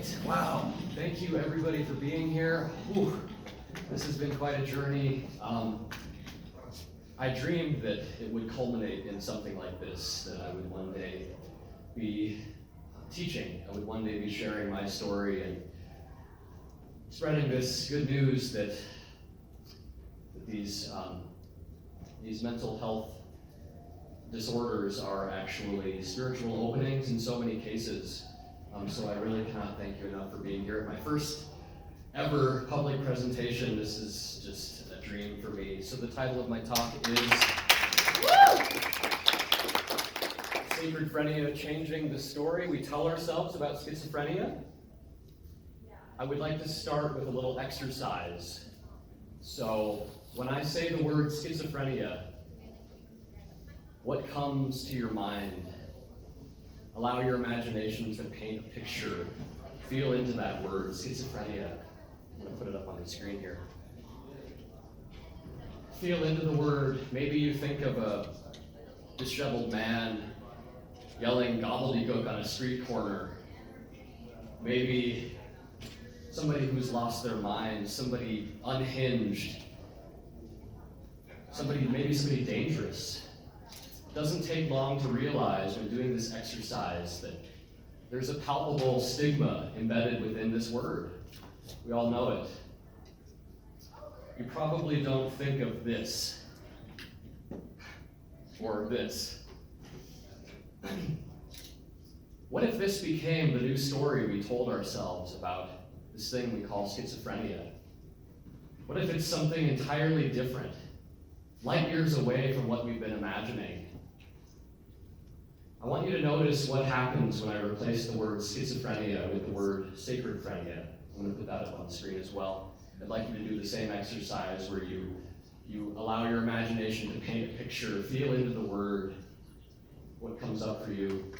right, wow. Thank you everybody for being here. Whew. This has been quite a journey. I dreamed that it would culminate in something like this, that I would one day be teaching. I would one day be sharing my story and spreading this good news that these mental health disorders are actually spiritual openings in so many cases. So I really cannot thank you enough for being here. My first ever public presentation. This is just a dream for me. So the title of my talk is Schizophrenia, Changing the Story We Tell Ourselves About Schizophrenia. I would like to start with a little exercise. So when I say the word schizophrenia, what comes to your mind? Allow your imagination to paint a picture. Feel into that word, schizophrenia. I'm going to put it up on the screen here. Feel into the word. Maybe you think of a disheveled man yelling gobbledygook on a street corner. Maybe somebody who's lost their mind, somebody unhinged, maybe somebody dangerous. It doesn't take long to realize when doing this exercise that there's a palpable stigma embedded within this word. We all know it. You probably don't think of this or this. What if this became the new story we told ourselves about this thing we call schizophrenia? What if it's something entirely different, light years away from what we've been imagining? I want you to notice what happens when I replace the word schizophrenia with the word sacredphrenia. I'm going to put that up on the screen as well. I'd like you to do the same exercise where you allow your imagination to paint a picture, feel into the word, what comes up for you.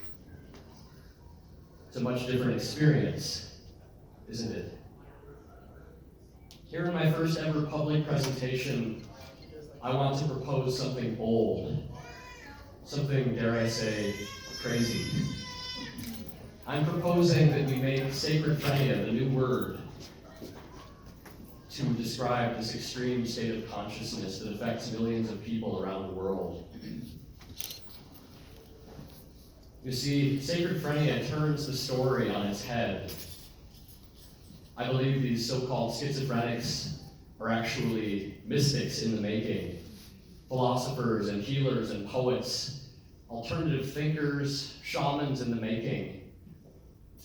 It's a much different experience, isn't it? Here in my first ever public presentation, I want to propose something bold, something, dare I say, crazy. I'm proposing that we make sacredphrenia the new word to describe this extreme state of consciousness that affects millions of people around the world. You see, sacredphrenia turns the story on its head. I believe these so-called schizophrenics are actually mystics in the making, philosophers and healers and poets, alternative thinkers, shamans in the making.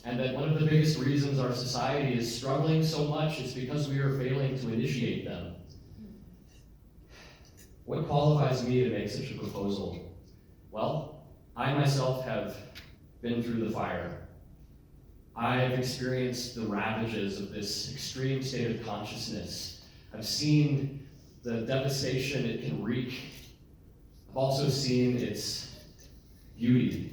And that one of the biggest reasons our society is struggling so much is because we are failing to initiate them. What qualifies me to make such a proposal? Well, I myself have been through the fire. I have experienced the ravages of this extreme state of consciousness. I've seen the devastation it can wreak. I've also seen its beauty.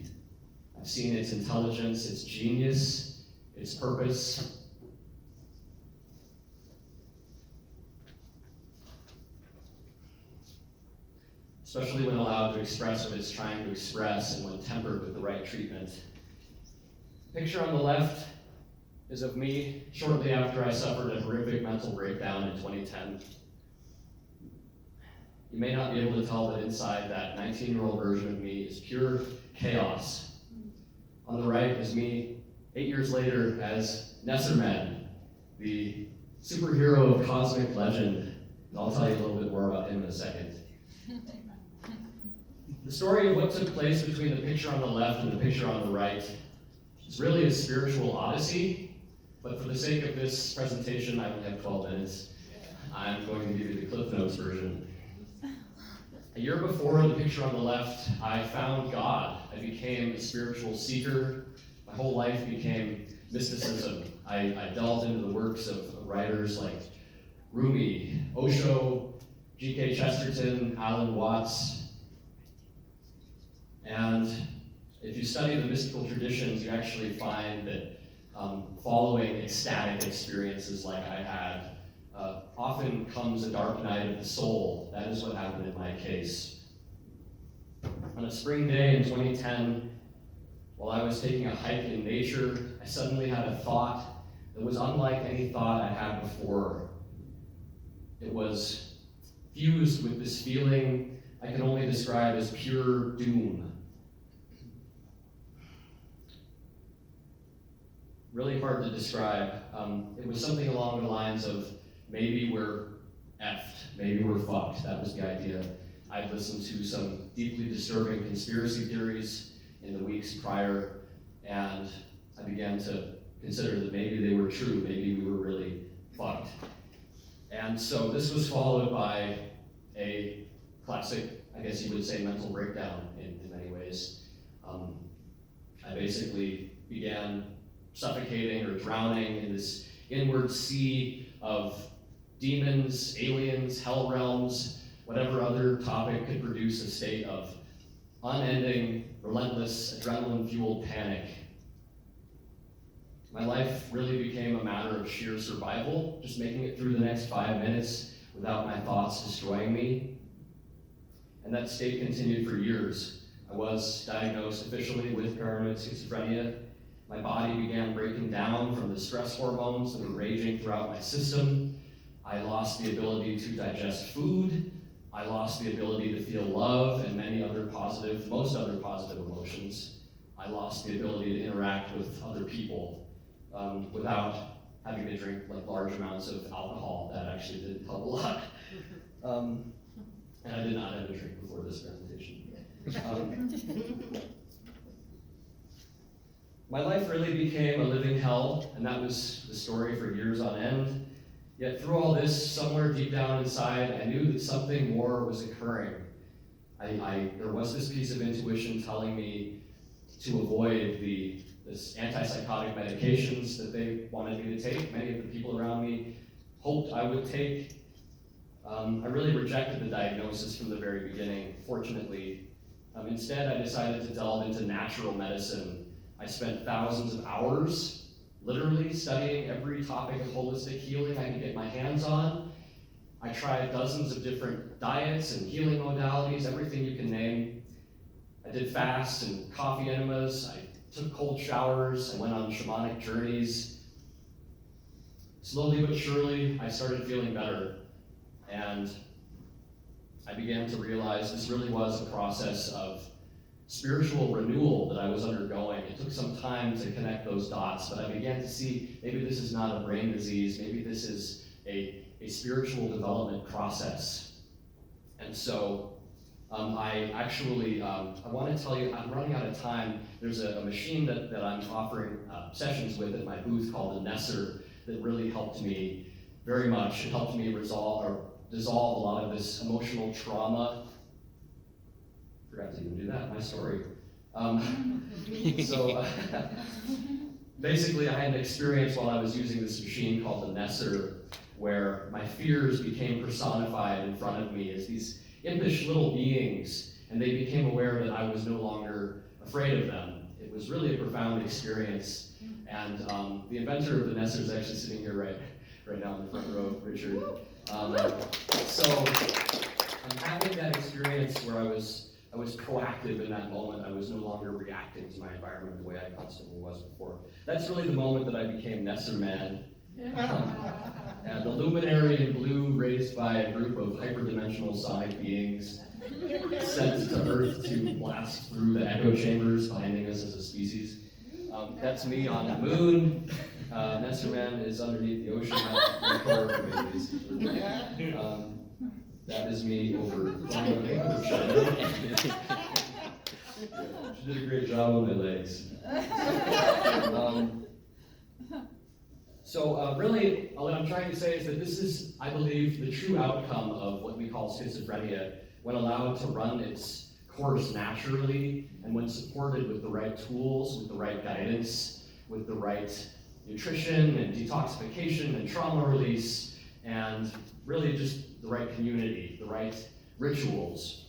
I've seen its intelligence, its genius, its purpose. Especially when allowed to express what it's trying to express and when tempered with the right treatment. The picture on the left is of me shortly after I suffered a horrific mental breakdown in 2010. You may not be able to tell that inside that 19-year-old version of me is pure chaos. On the right is me 8 years later as Nesserman, the superhero of cosmic legend. I'll tell you a little bit more about him in a second. The story of what took place between the picture on the left and the picture on the right is really a spiritual odyssey, but for the sake of this presentation, I only have 12 minutes. I'm going to give you the Cliff Notes version. A year before the picture on the left, I found God. I became a spiritual seeker. My whole life became mysticism. I delved into the works of writers like Rumi, Osho, G.K. Chesterton, Alan Watts. And if you study the mystical traditions, you actually find that following ecstatic experiences like I had, often comes a dark night of the soul. That is what happened in my case. On a spring day in 2010, while I was taking a hike in nature, I suddenly had a thought that was unlike any thought I had before. It was fused with this feeling I can only describe as pure doom. Really hard to describe. It was something along the lines of, maybe we're effed, maybe we're fucked. That was the idea. I'd listened to some deeply disturbing conspiracy theories in the weeks prior, and I began to consider that maybe they were true, maybe we were really fucked. And so this was followed by a classic, I guess you would say, mental breakdown in many ways. I basically began suffocating or drowning in this inward sea of demons, aliens, hell realms, whatever other topic could produce a state of unending, relentless, adrenaline-fueled panic. My life really became a matter of sheer survival, just making it through the next 5 minutes without my thoughts destroying me. And that state continued for years. I was diagnosed officially with paranoid schizophrenia. My body began breaking down from the stress hormones that were raging throughout my system. I lost the ability to digest food. I lost the ability to feel love and most other positive emotions. I lost the ability to interact with other people without having to drink large amounts of alcohol. That actually did help a lot. And I did not have a drink before this presentation. My life really became a living hell, and that was the story for years on end. Yet through all this, somewhere deep down inside, I knew that something more was occurring. There was this piece of intuition telling me to avoid this antipsychotic medications that they wanted me to take. Many of the people around me hoped I would take. I really rejected the diagnosis from the very beginning, fortunately. Instead, I decided to delve into natural medicine. I spent thousands of hours literally studying every topic of holistic healing I could get my hands on. I tried dozens of different diets and healing modalities, everything you can name. I did fasts and coffee enemas. I took cold showers. I went on shamanic journeys. Slowly but surely, I started feeling better. And I began to realize this really was a process of spiritual renewal that I was undergoing. It took some time to connect those dots, but I began to see maybe this is not a brain disease, maybe this is a spiritual development process. And so I want to tell you, I'm running out of time. There's a machine that I'm offering sessions with at my booth called the Nesser that really helped me very much. It helped me dissolve a lot of this emotional trauma. Forgot to even do that, my story. Basically, I had an experience while I was using this machine called the Nesser, where my fears became personified in front of me as these impish little beings, and they became aware that I was no longer afraid of them. It was really a profound experience, and the inventor of the Nesser is actually sitting here right now in the front row, Richard. So I'm having that experience where I was proactive in that moment. I was no longer reacting to my environment the way I constantly was before. That's really the moment that I became Nesser Man. And the luminary in blue, raised by a group of hyperdimensional sonic beings, sent to Earth to blast through the echo chambers, binding us as a species. That's me on the moon. Nesser Man is underneath the ocean. That is me over She did a great job on my legs. Really, what I'm trying to say is that this is, I believe, the true outcome of what we call schizophrenia, when allowed to run its course naturally, and when supported with the right tools, with the right guidance, with the right nutrition and detoxification and trauma release, and really just the right community, the right rituals.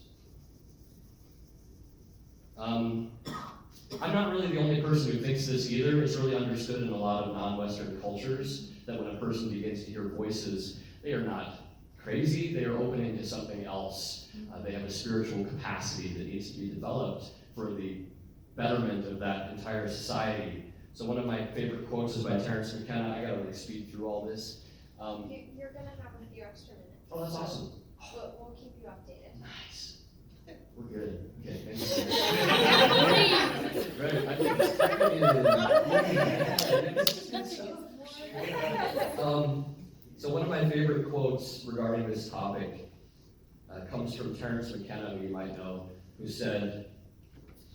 I'm not really the only person who thinks this either. It's really understood in a lot of non-Western cultures that when a person begins to hear voices, they are not crazy, they are opening to something else. They have a spiritual capacity that needs to be developed for the betterment of that entire society. So one of my favorite quotes is by Terence McKenna. I gotta speed through all this. You're gonna have a few extra minutes. Oh, that's awesome. We'll keep you updated. Nice. We're good. Okay, thank you. Right, I think so one of my favorite quotes regarding this topic comes from Terence McKenna, who you might know, who said,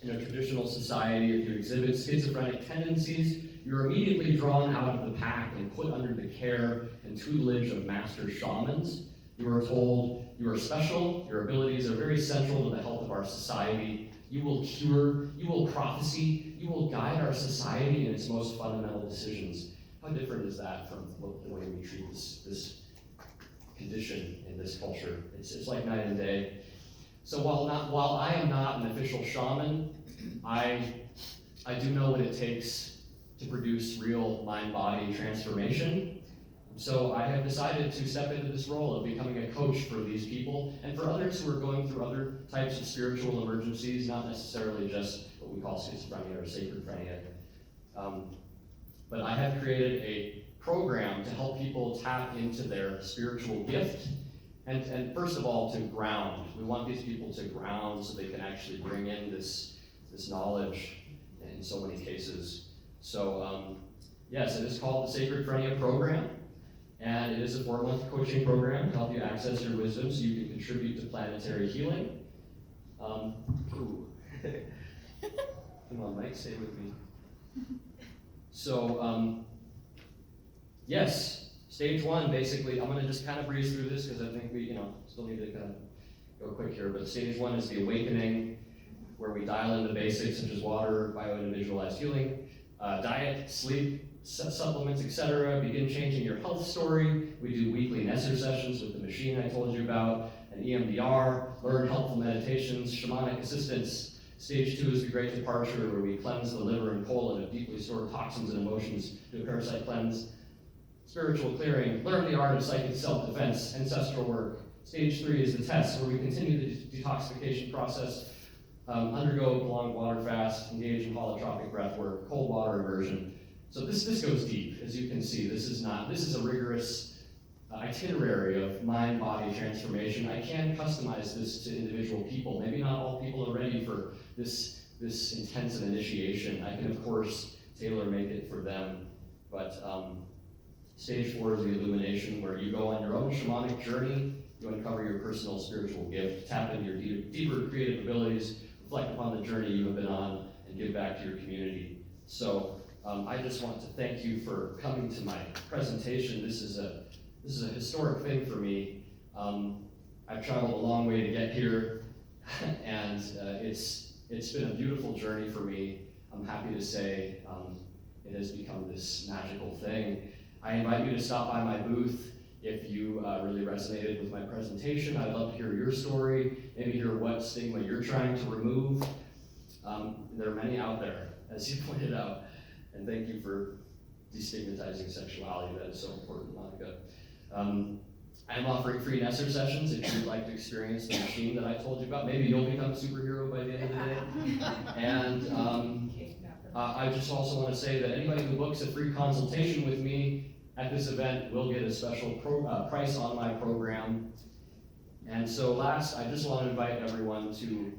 in a traditional society, if you exhibit schizophrenic tendencies, you're immediately drawn out of the pack and put under the care and tutelage of master shamans. You are told you are special, your abilities are very central to the health of our society. You will cure, you will prophecy, you will guide our society in its most fundamental decisions. How different is that from the way we treat this condition in this culture? It's like night and day. So while I am not an official shaman, I do know what it takes to produce real mind-body transformation. So I have decided to step into this role of becoming a coach for these people and for others who are going through other types of spiritual emergencies, not necessarily just what we call schizophrenia or sacrophrenia. But I have created a program to help people tap into their spiritual gift and first of all, to ground. We want these people to ground so they can actually bring in this knowledge in so many cases. So yes, it is called the Sacrophrenia Program, and it is a 4-month coaching program to help you access your wisdom so you can contribute to planetary healing. Come on, Mike, stay with me. So, yes. Stage 1, basically, I'm going to just kind of breeze through this because I think we, still need to kind of go quick here. But stage 1 is the awakening, where we dial in the basics such as water, bio-individualized healing, diet, sleep, supplements, etc. Begin changing your health story. We do weekly Nesser sessions with the machine I told you about, an EMDR, learn helpful meditations, shamanic assistance. Stage 2 is the great departure, where we cleanse the liver and colon of deeply stored toxins and emotions, do a parasite cleanse. Spiritual clearing, learn the art of psychic self-defense, ancestral work. Stage 3 is the test, where we continue the detoxification process, undergo prolonged water fast, engage in holotropic breath work, cold water immersion. So this goes deep, as you can see. This is a rigorous itinerary of mind-body transformation. I can customize this to individual people. Maybe not all people are ready for this intensive initiation. I can, of course, tailor-make it for them, but Stage 4 is the illumination, where you go on your own shamanic journey, you uncover your personal spiritual gift, tap into your deeper creative abilities, reflect upon the journey you have been on, and give back to your community. So I just want to thank you for coming to my presentation. This is a historic thing for me. I've traveled a long way to get here, and it's been a beautiful journey for me. I'm happy to say it has become this magical thing. I invite you to stop by my booth if you really resonated with my presentation. I'd love to hear your story, maybe hear what stigma you're trying to remove. There are many out there, as you pointed out, and thank you for destigmatizing sexuality. That is so important, Monica. I'm offering free Nesser sessions if you'd like to experience the machine that I told you about. Maybe you'll become a superhero by the end of the day. And I just also want to say that anybody who books a free consultation with me at this event will get a special price on my program. And so last, I just want to invite everyone to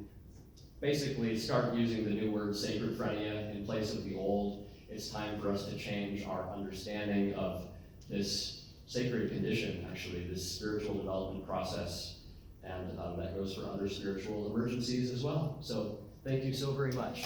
basically start using the new word sacrophrenia in place of the old. It's time for us to change our understanding of this sacred condition, actually, this spiritual development process. And that goes for other spiritual emergencies as well. So thank you so very much.